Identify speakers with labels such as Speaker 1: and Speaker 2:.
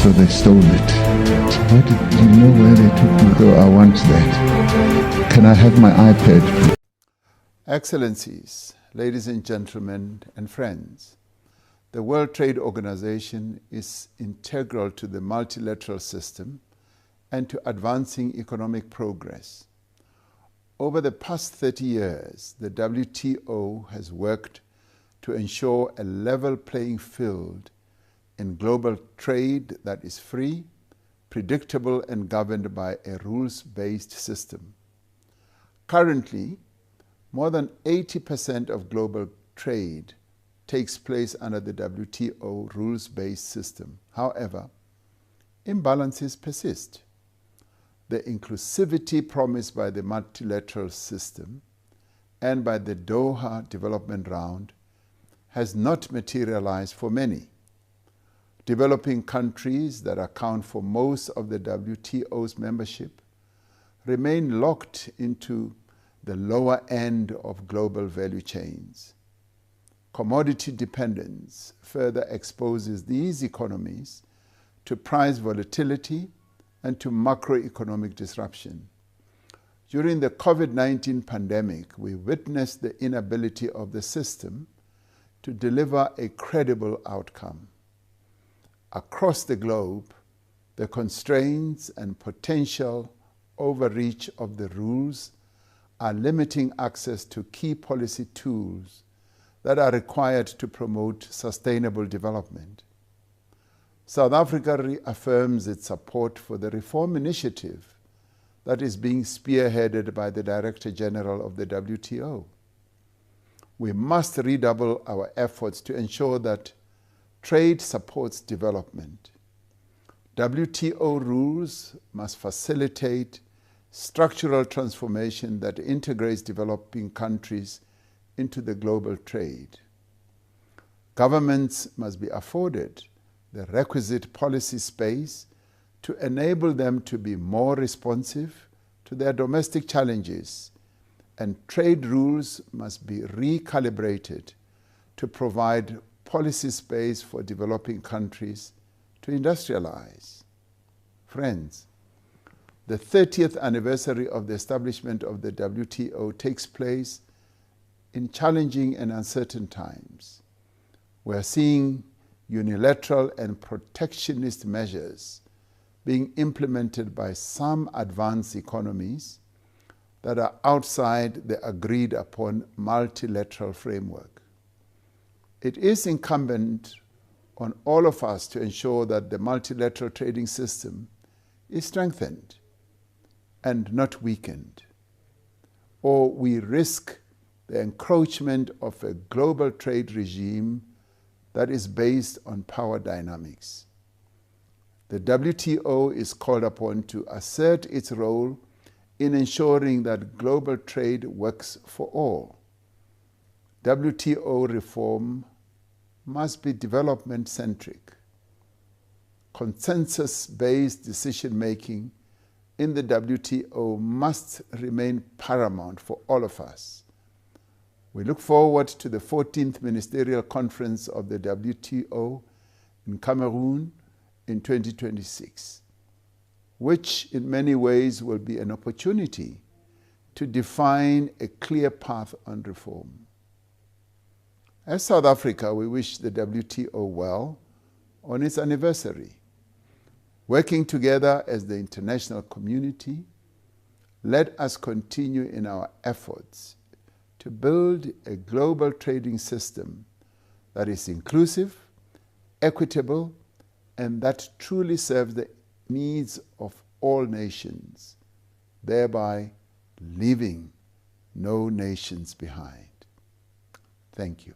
Speaker 1: So they stole it. Why do you know where they took me? So I want that. Can I have my iPad?
Speaker 2: Excellencies, ladies and gentlemen and friends, the World Trade Organization is integral to the multilateral system and to advancing economic progress. Over the past 30 years, the WTO has worked to ensure a level playing field in global trade that is free, predictable, and governed by a rules-based system. Currently, more than 80% of global trade takes place under the WTO rules-based system. However, imbalances persist. The inclusivity promised by the multilateral system and by the Doha Development Round has not materialized for many. Developing countries that account for most of the WTO's membership remain locked into the lower end of global value chains. Commodity dependence further exposes these economies to price volatility and to macroeconomic disruption. During the COVID-19 pandemic, we witnessed the inability of the system to deliver a credible outcome. Across the globe, the constraints and potential overreach of the rules are limiting access to key policy tools that are required to promote sustainable development. South Africa reaffirms its support for the reform initiative that is being spearheaded by the Director General of the WTO. We must redouble our efforts to ensure that trade supports development. WTO rules must facilitate structural transformation that integrates developing countries into the global trade. Governments must be afforded the requisite policy space to enable them to be more responsive to their domestic challenges, and trade rules must be recalibrated to provide policy space for developing countries to industrialize. Friends, the 30th anniversary of the establishment of the WTO takes place in challenging and uncertain times. We are seeing unilateral and protectionist measures being implemented by some advanced economies that are outside the agreed upon multilateral framework. It is incumbent on all of us to ensure that the multilateral trading system is strengthened and not weakened, or we risk the encroachment of a global trade regime that is based on power dynamics. The WTO is called upon to assert its role in ensuring that global trade works for all. WTO reform must be development-centric. Consensus-based decision-making in the WTO must remain paramount for all of us. We look forward to the 14th Ministerial Conference of the WTO in Cameroon in 2026, which in many ways will be an opportunity to define a clear path on reform. As South Africa, we wish the WTO well on its anniversary. Working together as the international community, let us continue in our efforts to build a global trading system that is inclusive, equitable, and that truly serves the needs of all nations, thereby leaving no nations behind. Thank you.